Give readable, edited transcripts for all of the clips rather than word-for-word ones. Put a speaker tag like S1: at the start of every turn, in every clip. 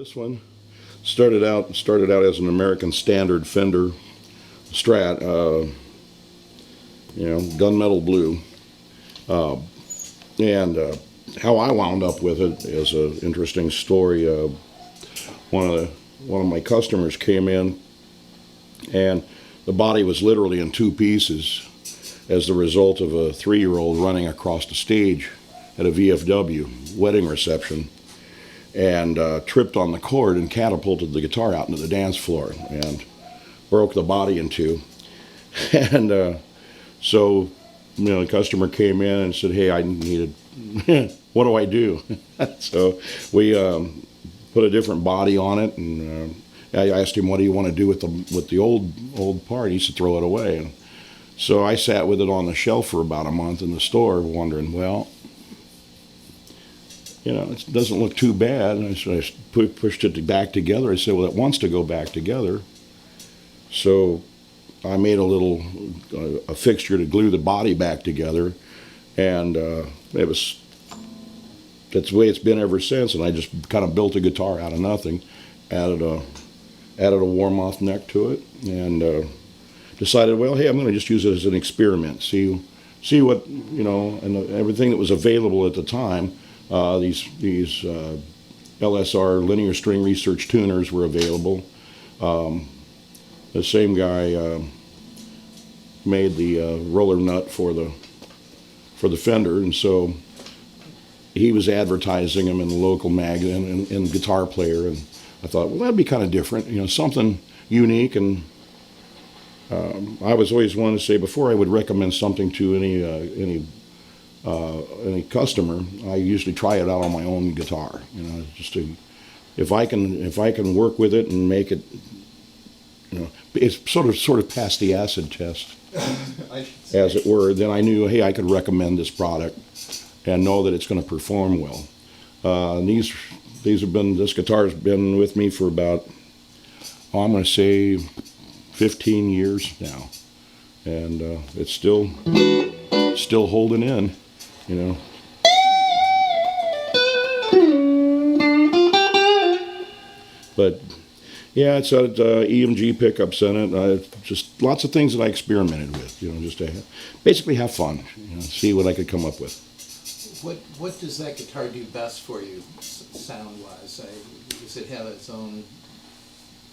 S1: This one started out as an American Standard Fender Strat, gunmetal blue, and how I wound up with it is an interesting story. One of my customers came in, and the body was literally in two pieces as the result of a 3-year-old running across the stage at a VFW wedding reception, and tripped on the cord and catapulted the guitar out into the dance floor and broke the body in two. And so the customer came in and said, "Hey, I needed, what do I do?" So we put a different body on it, and I asked him, "What do you want to do with the old part?" He said, "Throw it away." And so I sat with it on the shelf for about a month in the store, wondering, well, it doesn't look too bad. And so I pushed it back together. I said, well, it wants to go back together. So I made a fixture to glue the body back together, and that's the way it's been ever since. And I just kind of built a guitar out of nothing, added a warm-off neck to it, and decided, well, hey, I'm going to just use it as an experiment, see what, and everything that was available at the time. These LSR linear string research tuners were available. The same guy made the roller nut for the Fender, and so he was advertising them in the local magazine and Guitar Player, and I thought, well, that'd be kind of different, something unique. And I was always one to say, before I would recommend something to any customer, I usually try it out on my own guitar. Just if I can work with it and make it, it's sort of passed the acid test, as it were. Then I knew, hey, I could recommend this product and know that it's going to perform well. This guitar's been with me for about, I'm going to say 15 years now, and it's still holding in. But yeah, it's got EMG pickups in it. Just lots of things that I experimented with, just to basically have fun, see what I could come up with.
S2: What does that guitar do best for you, sound-wise? Does it have its own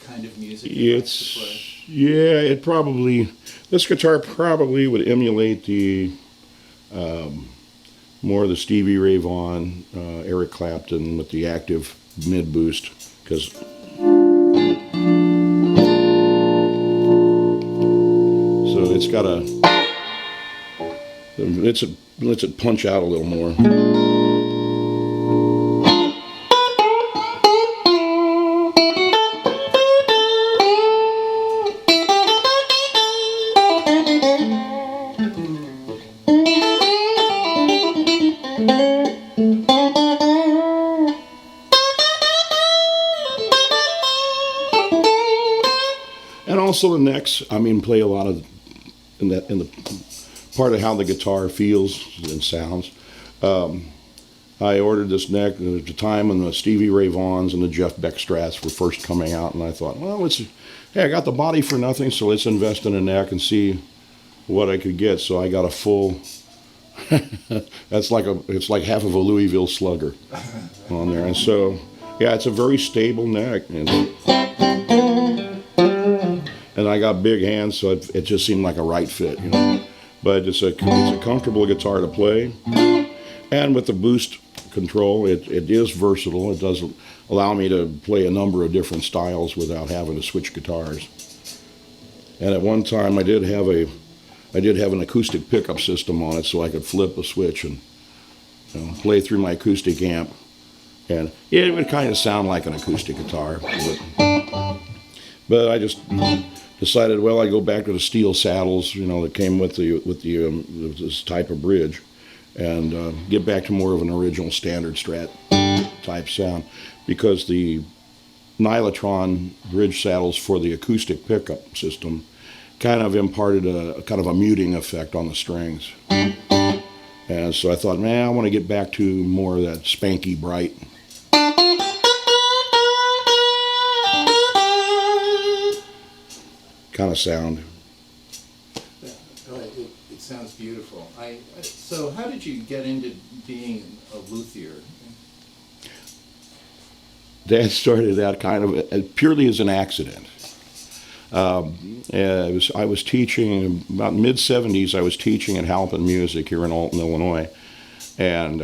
S2: kind of music? This guitar probably would emulate the more of the Stevie Ray Vaughan, Eric Clapton with the active mid boost, because so it's got lets it punch out a little more. And also the necks, play a lot of in the part of how the guitar feels and sounds. I ordered this neck at the time when the Stevie Ray Vaughans and the Jeff Beck Strats were first coming out, and I thought, well, hey, I got the body for nothing, so let's invest in a neck and see what I could get. So I got a full. It's like half of a Louisville Slugger on there, and so yeah, it's a very stable neck, and I got big hands, so it just seemed like a right fit, But it's a comfortable guitar to play, and with the boost control, it is versatile. It does allow me to play a number of different styles without having to switch guitars. And at one time, I did have an acoustic pickup system on it, so I could flip a switch and play through my acoustic amp, and it would kind of sound like an acoustic guitar. But I just decided, well, I go back to the steel saddles, that came with this type of bridge, and get back to more of an original standard Strat type sound, because the Nylotron bridge saddles for the acoustic pickup system kind of imparted a muting effect on the strings. And so I thought, man, I want to get back to more of that spanky, bright
S1: kind of sound.
S3: It sounds beautiful. So how did you get into being a luthier?
S1: That started out kind of purely as an accident. I was teaching about mid-'70s. I was teaching at Halpin Music here in Alton, Illinois, and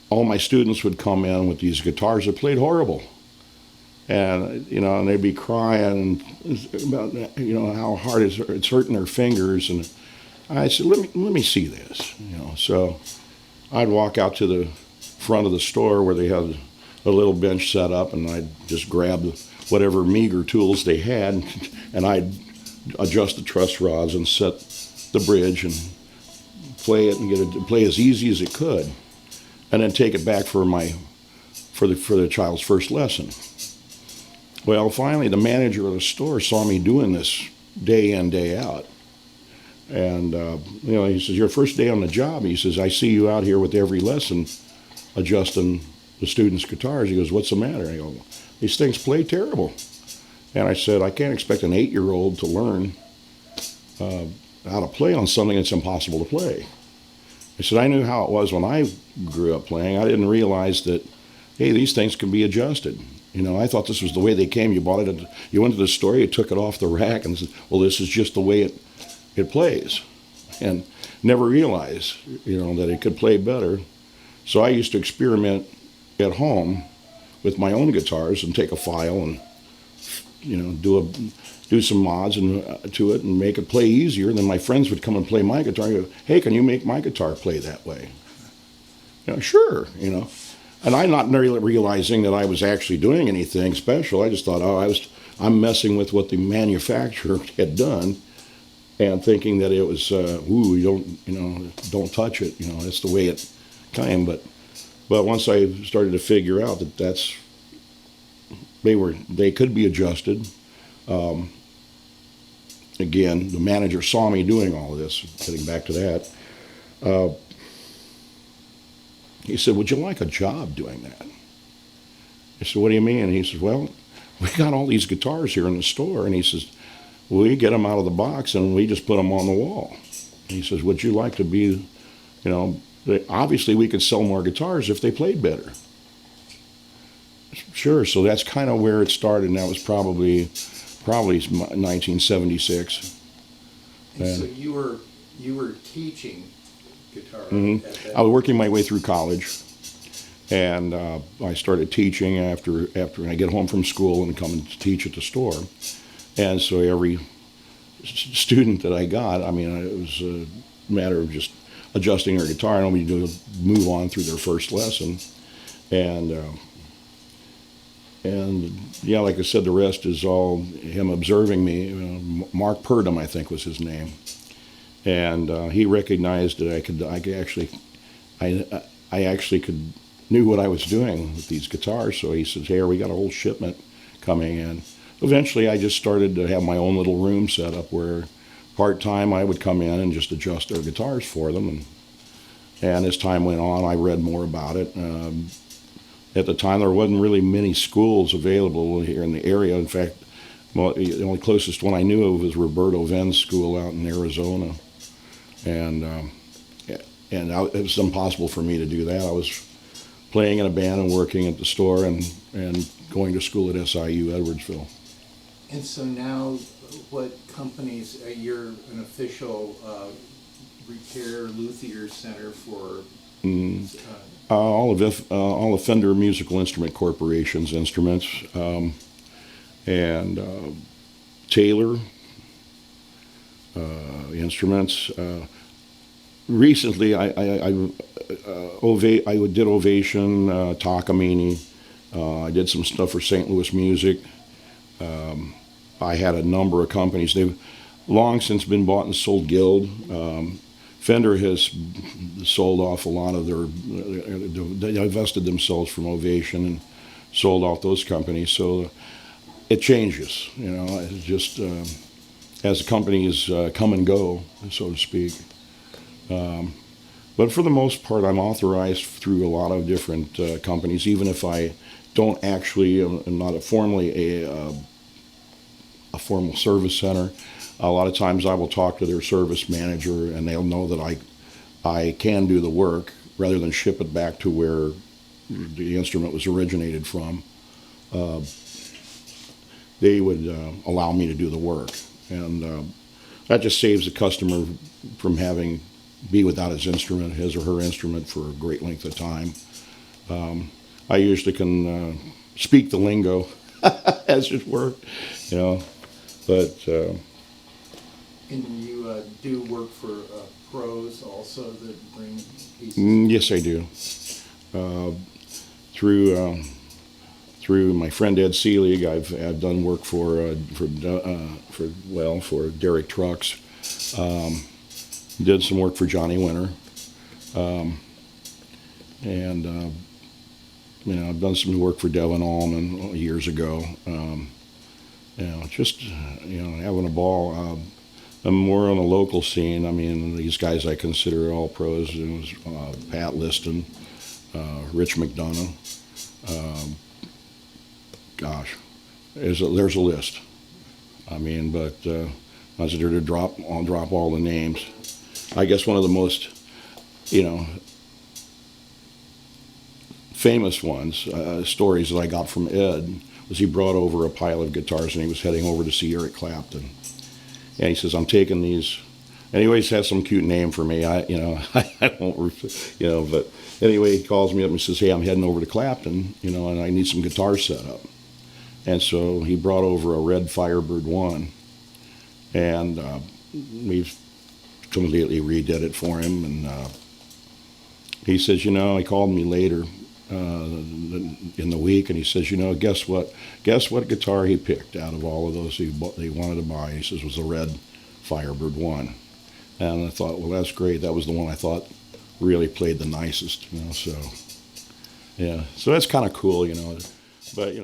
S1: all my students would come in with these guitars that played horrible, and and they'd be crying about how hard it's hurting their fingers, and I said, let me see this, So I'd walk out to the front of the store where they had a little bench set up, and I'd just grab whatever meager tools they had, and I'd adjust the truss rods and set the bridge and play it and get it to play as easy as it could, and then take it back for the child's first lesson. Well, finally, the manager of the store saw me doing this day in, day out, and he says, "Your first day on the job," he says, "I see you out here with every lesson adjusting the students' guitars." He goes, "What's the matter?" I go, "These things play terrible." And I said, "I can't expect an 8-year-old to learn how to play on something that's impossible to play." I said, "I knew how it was when I grew up playing. I didn't realize that, hey, these things can be adjusted. I thought this was the way they came. You bought it, you went to the store, you took it off the rack and said, well, this is just the way it plays." And never realized, that it could play better. So I used to experiment at home with my own guitars and take a file and do some mods to it and make it play easier. And then my friends would come and play my guitar and go, "Hey, can you make my guitar play that way?" Sure, And I'm not really realizing that I was actually doing anything special. I just thought, I'm messing with what the manufacturer had done, and thinking that it was, don't touch it. That's the way it came. But once I started to figure out that they could be adjusted. Again, the manager saw me doing all of this. Getting back to that, he said, "Would you like a job doing that?" I said, "What do you mean?" And he says, "Well, we got all these guitars here in the store," and he says, "We get them out of the box and we just put them on the wall." And he says, "Would you like to be, obviously we could sell more guitars if they played better." Sure. So that's kind of where it started, and that was probably 1976.
S3: And so you were teaching guitar.
S1: Mm-hmm. I was working my way through college, and I started teaching after I get home from school and come and teach at the store. And so every student that I got, it was a matter of just adjusting their guitar and we do move on through their first lesson. And yeah, like I said, the rest is all him observing me. Mark Purdom, I think, was his name, and he recognized that I actually knew what I was doing with these guitars. So he says, "Hey, we got a whole shipment coming in." Eventually, I just started to have my own little room set up where part-time I would come in and just adjust their guitars for them. And as time went on, I read more about it. At the time, there wasn't really many schools available here in the area. In fact, the only closest one I knew of was Roberto Venn's school out in Arizona. And it was impossible for me to do that. I was playing in a band and working at the store and going to school at SIU Edwardsville.
S3: And so now, what companies, you're an official repair luthier center for...
S1: all of Fender Musical Instrument Corporation's instruments, and Taylor instruments. Recently, I did Ovation, Takamine. I did some stuff for St. Louis Music. I had a number of companies. They've long since been bought and sold Guild. Fender has sold off a lot of they divested themselves from Ovation and sold off those companies. So it changes, it's just as the companies come and go, so to speak. But for the most part, I'm authorized through a lot of different companies, even if I don't actually, I'm not formally
S2: a formal service center. A lot of times I will talk to their service manager, and they'll know that I can do the work rather than ship it back to where the instrument was originated from. They would allow me to do the work, and that just saves the customer from having be without his or her instrument for a great length of time. I usually can speak the lingo, as it were, you know, but.
S3: And you do work for pros also that bring pieces?
S2: Yes, I do. Through my friend Ed Seelig, I've done work for Derek Trucks. Did some work for Johnny Winter, and I've done some work for Devin Allman years ago. Just having a ball. I'm more on the local scene. I mean, these guys I consider all pros. It was Pat Liston, Rich McDonough. Gosh, there's a list. I mean, but I was there to I'll drop all the names. I guess one of the most, famous ones, stories that I got from Ed was he brought over a pile of guitars and he was heading over to see Eric Clapton. And he says, I'm taking these, and he always has some cute name for me. I won't, but anyway, he calls me up and says, hey, I'm heading over to Clapton, and I need some guitars set up. And so he brought over a red Firebird 1, and we've completely redid it for him. And he says, he called me later in the week, and he says, guess what guitar he picked out of all of those he wanted to buy. He says it was a red Firebird 1. And I thought, well, that's great. That was the one I thought really played the nicest, so yeah, so that's kind of cool, but